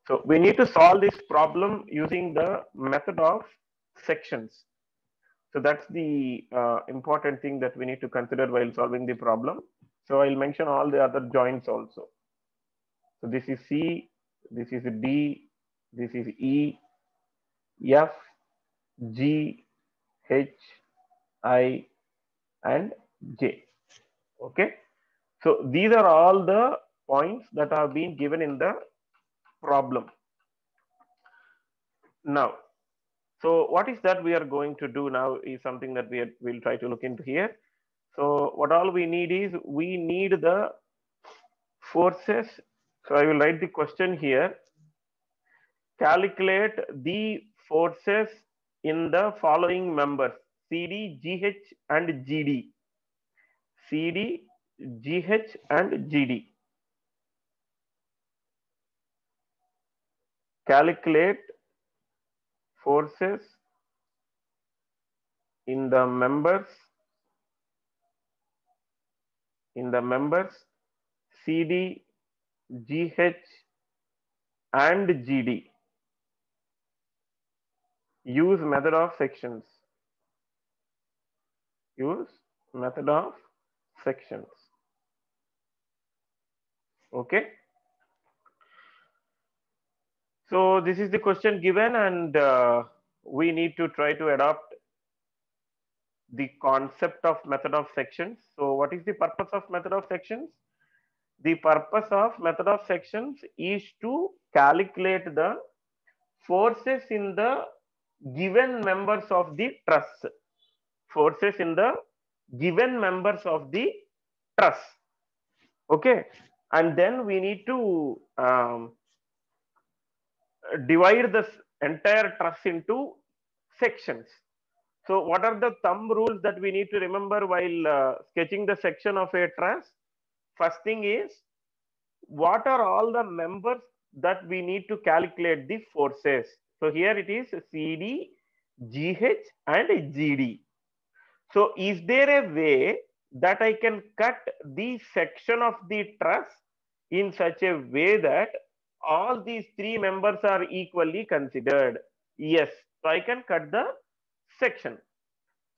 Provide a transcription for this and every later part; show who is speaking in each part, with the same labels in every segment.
Speaker 1: So we need to solve this problem using the method of sections. So that's the important thing that we need to consider while solving the problem. So I'll mention all the other joints also. So this is C, this is D, this is E, F, G, H, I, and J. Okay. So these are all the points that are being given in the problem. Now, so what is that we are going to do now is something that will try to look into here. So what all we need is we need the forces. So I will write the question here. Calculate the forces in the following members: CD, GH, and GD. CD, GH, and GD. Calculate forces in the members CD, GH, and GD. Use method of sections. Use method of sections. Okay. So this is the question given, and we need to try to adopt the concept of method of sections. So what is the purpose of method of sections? The purpose of method of sections is to calculate the forces in the given members of the truss. Forces in the given members of the truss. Okay. And then we need to divide this entire truss into sections. So what are the thumb rules that we need to remember while sketching the section of a truss? First thing is, what are all the members that we need to calculate the forces? So here it is CD, GH, and GD. So is there a way that I can cut the section of the truss in such a way that all these three members are equally considered? Yes, so I can cut the section.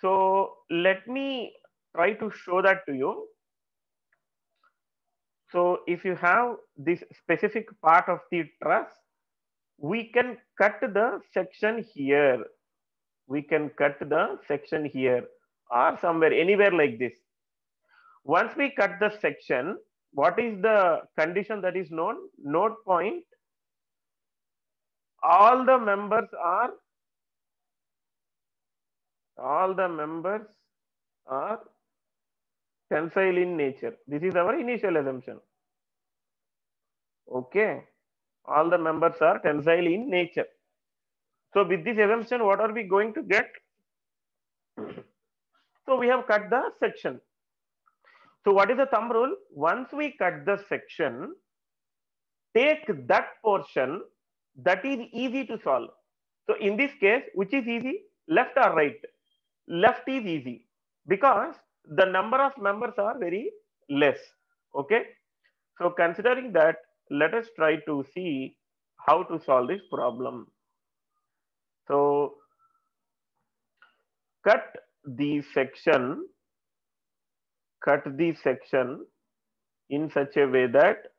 Speaker 1: So let me try to show that to you. So if you have this specific part of the truss, we can cut the section here. We can cut the section here or somewhere, anywhere like this. Once we cut the section, what is the condition that is known? Note point. All the members are tensile in nature. This is our initial assumption. Okay. All the members are tensile in nature. So with this assumption, what are we going to get? So we have cut the section. So what is the thumb rule? Once we cut the section, take that portion that is easy to solve. So in this case, which is easy? Left or right? Left is easy because the number of members are very less. Okay. So considering that, let us try to see how to solve this problem. So cut the section in such a way that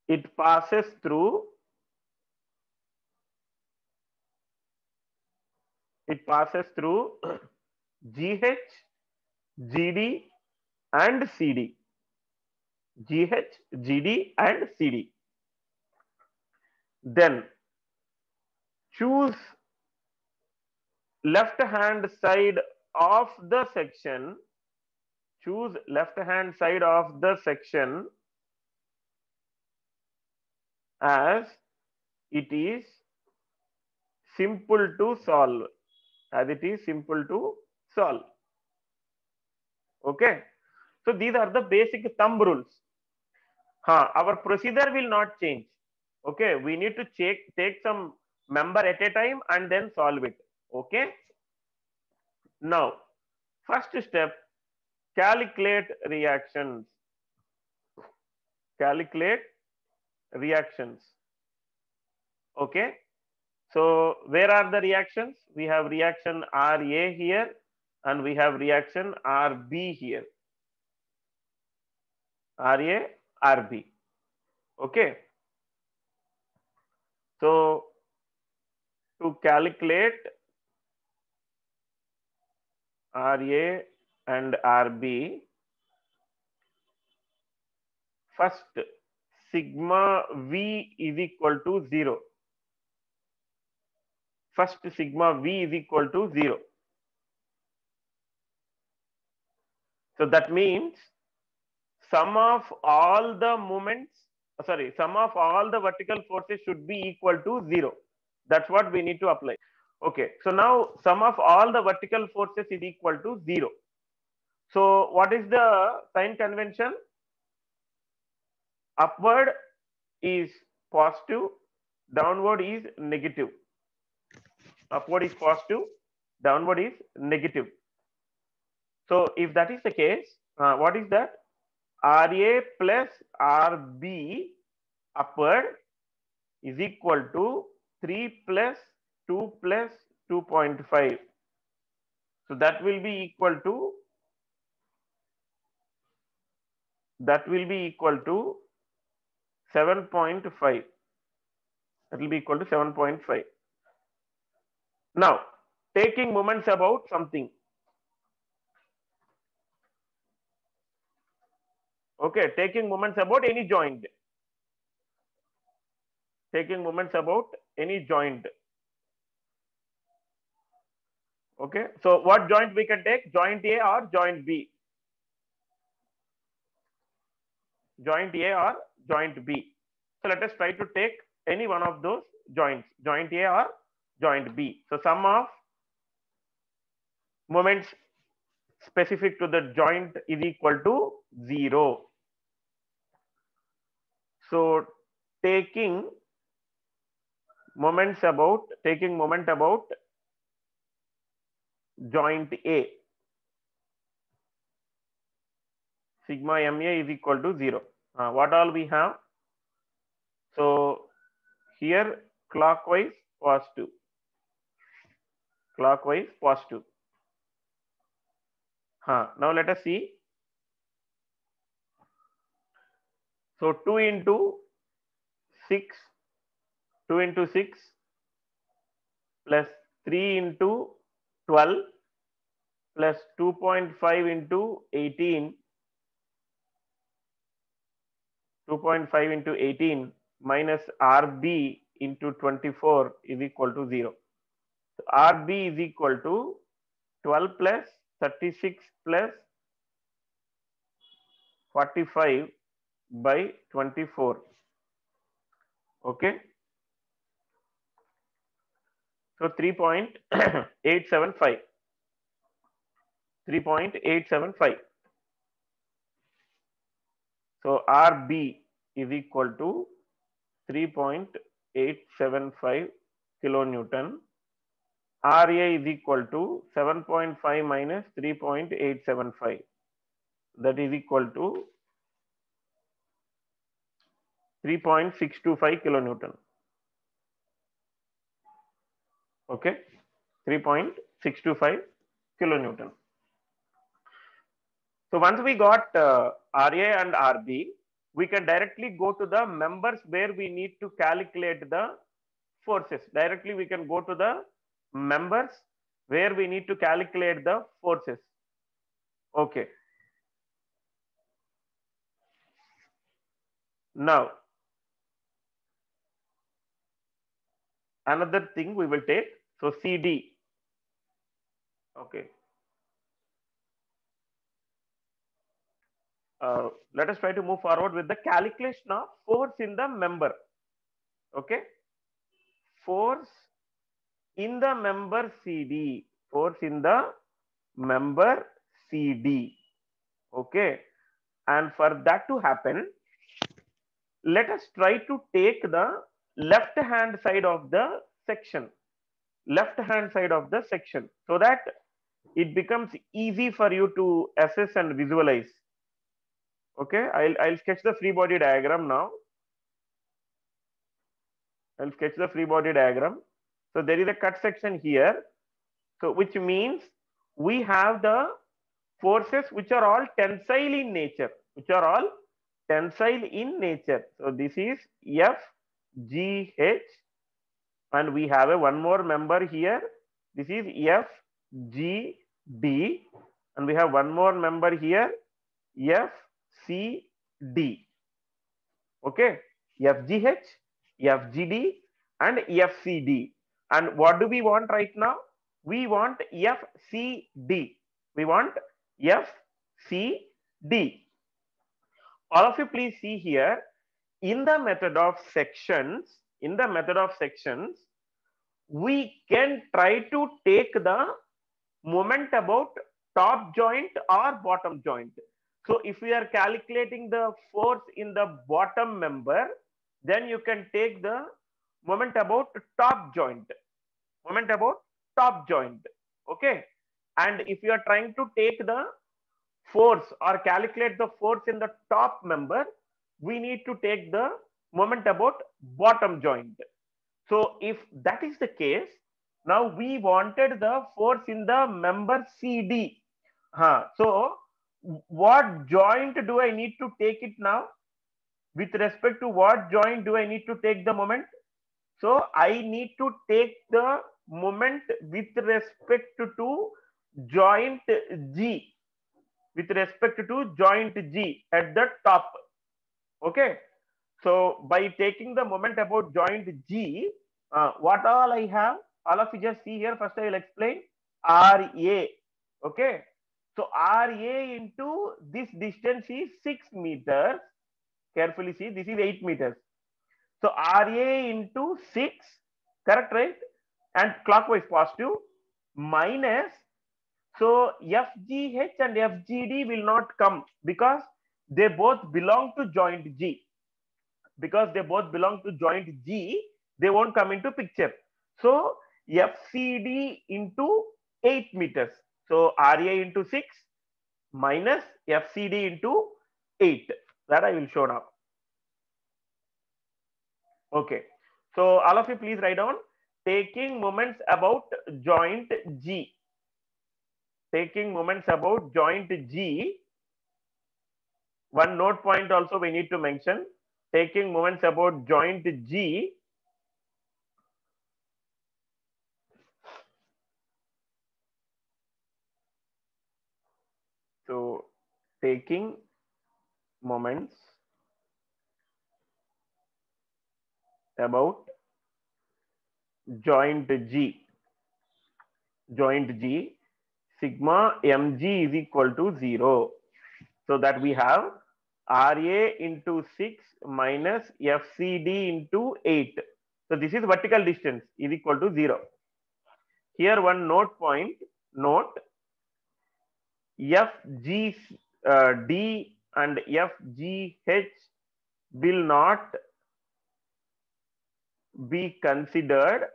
Speaker 1: it passes through GH, GD, and CD. GH, GD, and CD. Then choose left hand side of the section. Choose left hand side of the section as it is simple to solve. Okay. So these are the basic thumb rules. Our procedure will not change. Okay. We need to take some member at a time and then solve it. Okay. Now, first step, calculate reactions. calculate reactions. Okay. So where are the reactions? We have reaction Ra here and we have reaction Rb here. Ra, Rb. Okay. So to calculate Ra and Rb, first sigma V is equal to 0. First sigma V is equal to 0. So that means sum of all the moments, sum of all the vertical forces should be equal to 0. That's what we need to apply. Okay, so now sum of all the vertical forces is equal to 0. So what is the sign convention? Upward is positive, downward is negative. Upward is positive, downward is negative. So if that is the case, what is that? Ra plus Rb upward is equal to 3 plus 2 plus 2.5. So that will be equal to 7.5. That will be equal to 7.5. Now, taking moments about something. Okay, taking moments about any joint. Taking moments about any joint. Okay, so what joint we can take? Joint A or joint B? Joint A or joint B. So let us try to take any one of those joints, joint A or joint B. So sum of moments specific to the joint is equal to 0. So taking moment about joint A, sigma MA is equal to 0. What all we have? So here clockwise positive. Clockwise positive. Now let us see. So 2 into 6 plus 3 into 12 plus 2.5 into 18. 2.5 into 18 minus Rb into 24 is equal to 0. So Rb is equal to 12 plus 36 plus 45 by 24. Okay. So 3.875. 3.875. So Rb is equal to 3.875 kilonewton. Ra is equal to 7.5 minus 3.875. That is equal to 3.625 kilonewton. Okay, 3.625 kilonewton. So once we got Ra and Rb, we can directly go to the members where we need to calculate the forces. Directly we can go to the members where we need to calculate the forces. Okay. Now, another thing we will take. So CD. Okay. Let us try to move forward with the calculation of force in the member. Okay. Force in the member CD. Force in the member CD. Okay. And for that to happen, let us try to take the left hand side of the section. Left hand side of the section, so that it becomes easy for you to assess and visualize. Okay, I'll sketch the free body diagram now. I'll sketch the free body diagram. So there is a cut section here. So which means we have the forces which are all tensile in nature, which are all tensile in nature. So this is FGH, and we have a one more member here. This is FGD, and we have one more member here, FCD. Okay, FGH, FGD, and FCD. And what do we want right now? We want FCD. We want FCD. All of you please see here, in the method of sections, we can try to take the moment about top joint or bottom joint. So if we are calculating the force in the bottom member, then you can take the moment about top joint. Okay. And if you are trying to take the force or calculate the force in the top member, we need to take the moment about bottom joint. So if that is the case, now we wanted the force in the member CD. So what joint do I need to take it now? With respect to what joint do I need to take the moment? So I need to take the moment with respect to joint G. With respect to joint G at the top. Okay. So by taking the moment about joint G, what all I have, all of you just see here. First I will explain RA. Okay. So RA into this distance is 6 meters. Carefully see, this is 8 meters. So RA into 6, correct, right? And clockwise positive, minus, so FGH and FGD will not come because they both belong to joint G. Because they both belong to joint G, they won't come into picture. So FCD into 8 meters. So RA into 6 minus FCD into 8. That I will show now. Okay. So all of you please write down, taking moments about joint G. Taking moments about joint G. One note point also we need to mention. Taking moments about joint G. So taking moments about joint G. Joint G, sigma mg is equal to 0. So that we have RA into 6 minus FCD into 8. So this is vertical distance is equal to 0. Here one note point, note FGD and FGH will not be considered,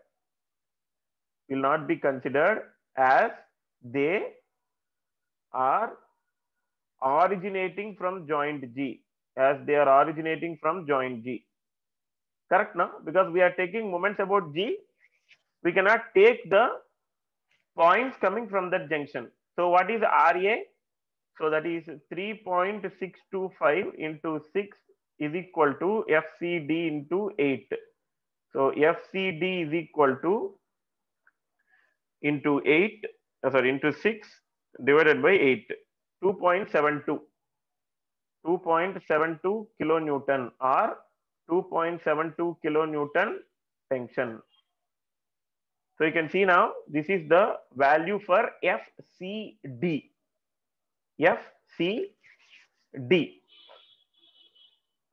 Speaker 1: as they are originating from joint G, correct now? Because we are taking moments about G, we cannot take the points coming from that junction. So what is RA? So that is 3.625 into 6 is equal to FCD into 8. So FCD is equal to into 6 divided by 8, 2.72. 2.72 kilonewton or 2.72 kilonewton tension. So you can see now this is the value for FCD. FCD.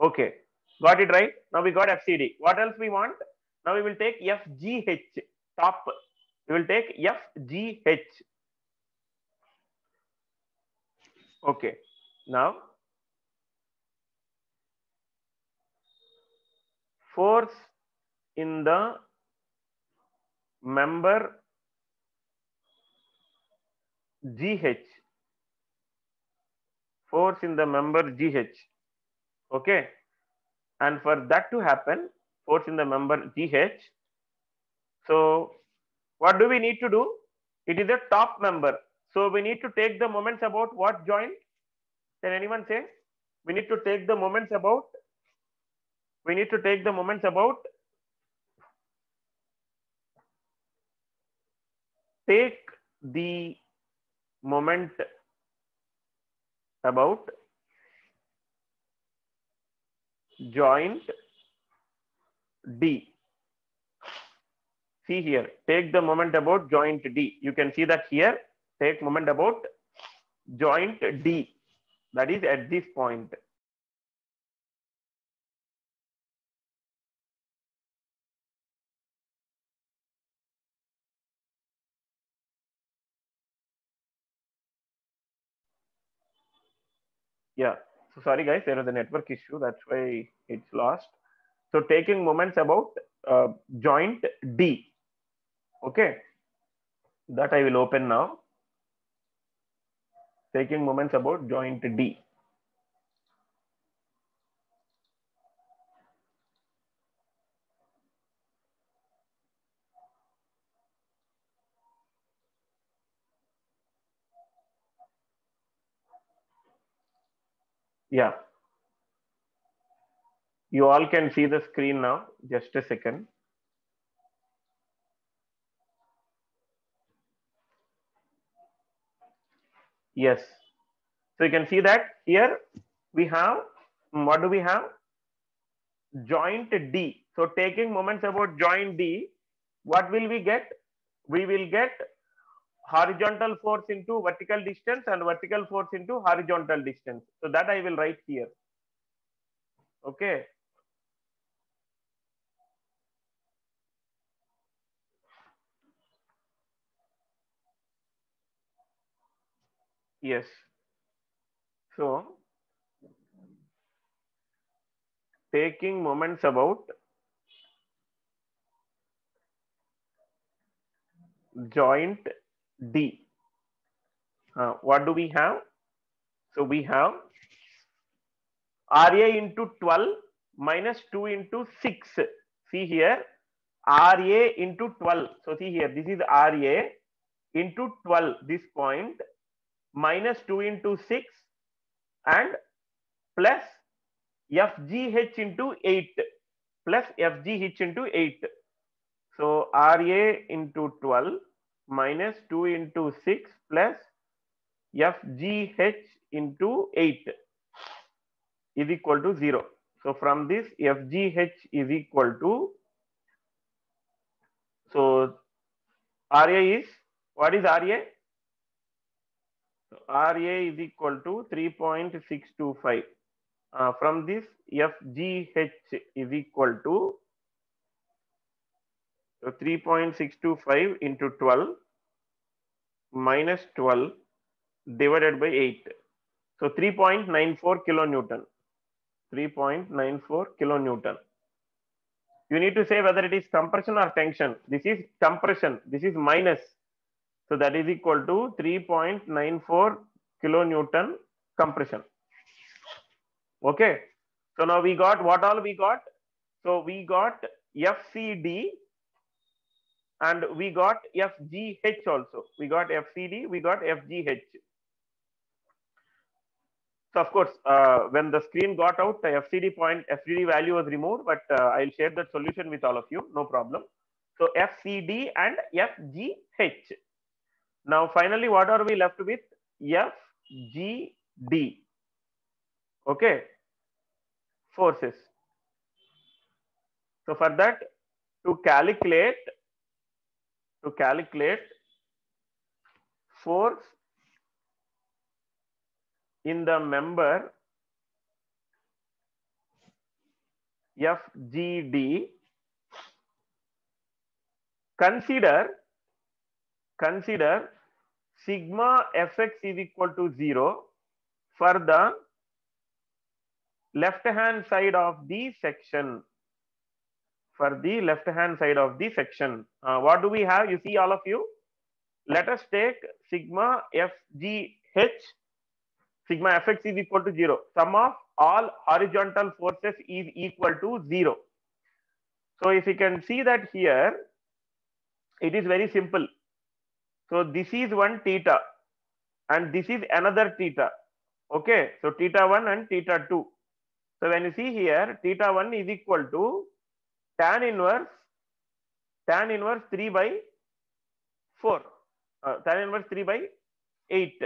Speaker 1: Okay, got it right? Now we got FCD. What else we want? Now we will take FGH, top. We will take FGH. Okay, now force in the member GH, force in the member GH. Okay, and for that to happen, force in the member GH. So what do we need to do? It is a top member. So we need to take the moments about what joint? Can anyone say? We need to take the moments about. We need to take the moments about. Take the moment about joint D. See here, take the moment about joint D. You can see that here, take moment about joint D. That is at this point. Yeah, so sorry guys, there was a network issue. That's why it's lost. So taking moments about joint D. Okay, that I will open now. Taking moments about joint D. Yeah, you all can see the screen now. Just a second. Yes. So you can see that here we have, what do we have? Joint D. So taking moments about joint D, what will we get? We will get horizontal force into vertical distance and vertical force into horizontal distance. So that I will write here. Okay. Yes. So taking moments about joint D. What do we have? So we have RA into 12 minus 2 into 6. See here, RA into 12. So see here, this is RA into 12, this point, minus 2 into 6 and plus FGH into 8, plus FGH into 8. So RA into 12 minus 2 into 6 plus FGH into 8 is equal to 0. So from this, FGH is equal to, so RA is, what is RA? So RA is equal to 3.625. From this, FGH is equal to, so 3.625 into 12 minus 12 divided by 8. So 3.94 kilonewton. 3.94 kilonewton. You need to say whether it is compression or tension. This is compression. This is minus. So that is equal to 3.94 kilonewton compression. Okay. So now we got what all we got? So we got FCD and we got FGH also. We got FCD, we got FGH. So of course, when the screen got out, the FCD value was removed, but I'll share that solution with all of you, no problem. So FCD and FGH. Now finally, what are we left with? FGD. Okay, forces. So for that, to calculate force in the member FGD, consider sigma Fx is equal to 0 for the left hand side of the section. For the left hand side of the section, what do we have? You see, all of you, let us take sigma FGH sigma fx is equal to 0. Sum of all horizontal forces is equal to 0. So if you can see that here, it is very simple. So this is one theta and this is another theta. Okay, so theta 1 and theta 2. So when you see here, theta 1 is equal to tan inverse 3 by 4, tan inverse 3 by 8.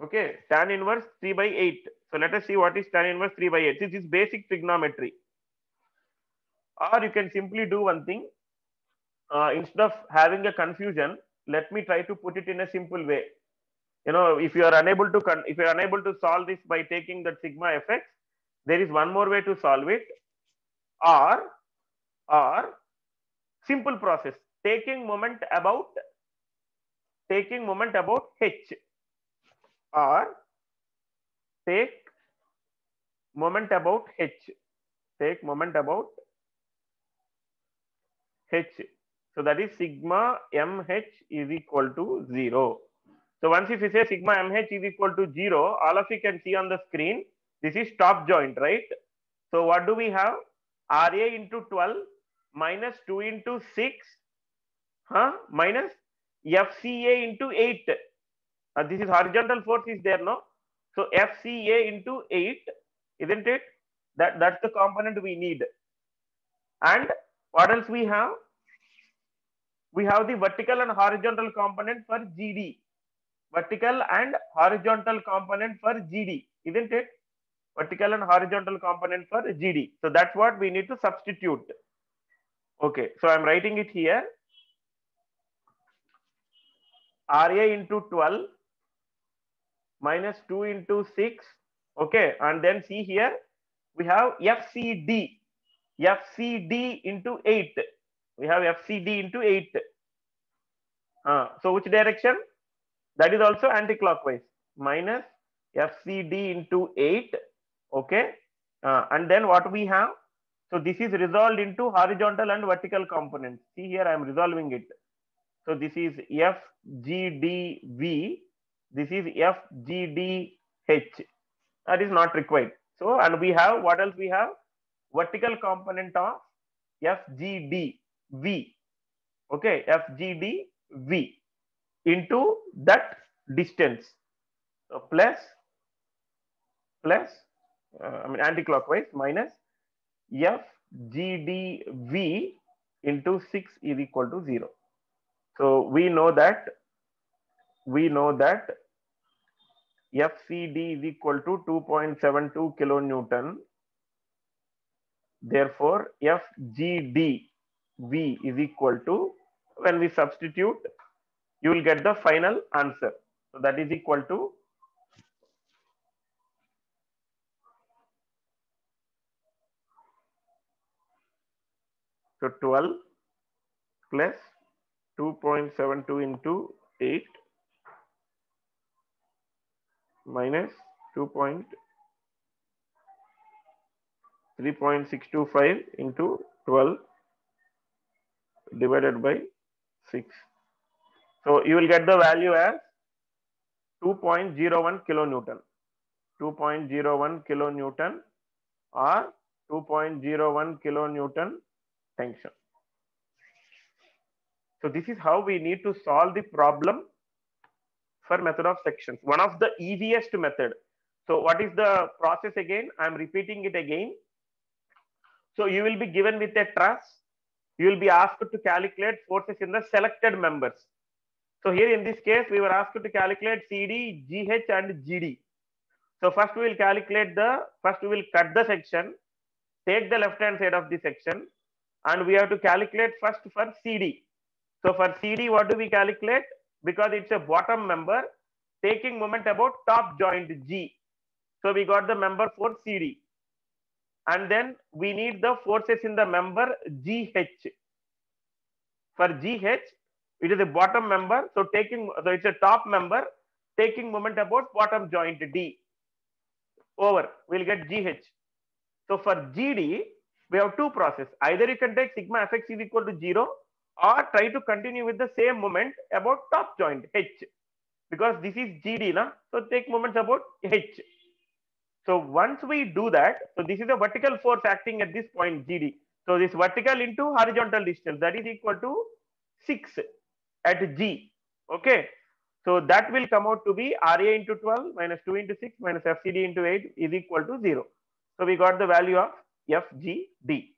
Speaker 1: Okay, tan inverse 3 by 8. So let us see what is tan inverse 3 by 8. This is basic trigonometry. Or you can simply do one thing. Instead of having a confusion, let me try to put it in a simple way. You know, if you are unable to solve this by taking that sigma fx, there is one more way to solve it. Or simple process, taking moment about h, or take moment about h. So that is sigma mh is equal to 0. So once if you say sigma mh is equal to 0, all of you can see on the screen, this is top joint, right? So what do we have? Ra into 12 minus 2 into 6, minus FCA into 8. This is horizontal force is there, no? So FCA into 8, isn't it? That's the component we need. And what else we have? We have the vertical and horizontal component for GD. Vertical and horizontal component for GD, isn't it? Vertical and horizontal component for GD. So that's what we need to substitute. Okay, so I'm writing it here. Ra into 12 minus 2 into 6. Okay, and then see here, we have FCD into 8. We have FCD into 8. So which direction? That is also anti-clockwise. Minus FCD into 8. Okay, and then what we have? So this is resolved into horizontal and vertical components. See here, I am resolving it. So this is FGDV. This is FGDH. That is not required. So, and we have, what else we have? Vertical component of FGDV. Okay, FGDV into that distance. So plus, anti-clockwise, minus FGDV into 6 is equal to 0. So we know that FCD is equal to 2.72 kilonewton. Therefore, FGDV is equal to, when we substitute, you will get the final answer. So that is equal to 12 plus 2.72 into 8 minus 3.625 into 12 divided by 6. So you will get the value as 2.01 kilonewton. 2.01 kilonewton or 2.01 kilonewton tension. So this is how we need to solve the problem for method of sections. One of the easiest method. So what is the process again? I am repeating it again. So you will be given with a truss. You will be asked to calculate forces in the selected members. So here in this case, we were asked to calculate CD, GH and GD. So first we will cut the section, take the left hand side of the section, and we have to calculate first for CD. So for CD, what do we calculate? Because it's a bottom member, taking moment about top joint G. So we got the member for CD. And then we need the forces in the member GH. For GH, it is a bottom member, so it's a top member, taking moment about bottom joint D. Over, we'll get GH. So for GD, we have two processes. Either you can take sigma fx is equal to 0, or try to continue with the same moment about top joint H. because this is GD, na? So take moments about H. So once we do that, so this is a vertical force acting at this point GD. So this vertical into horizontal distance, that is equal to 6 at G. Okay. So that will come out to be RA into 12 minus 2 into 6 minus FCD into 8 is equal to 0. So we got the value of FGD.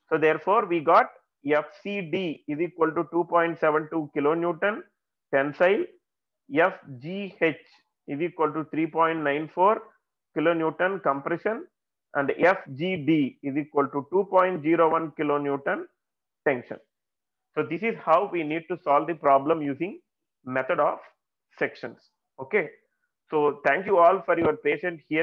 Speaker 1: So therefore we got FCD is equal to 2.72 kilonewton tensile. FGH is equal to 3.94 kilonewton compression, and FGD is equal to 2.01 kilonewton tension. So this is how we need to solve the problem using method of sections. Okay. So thank you all for your patient hearing.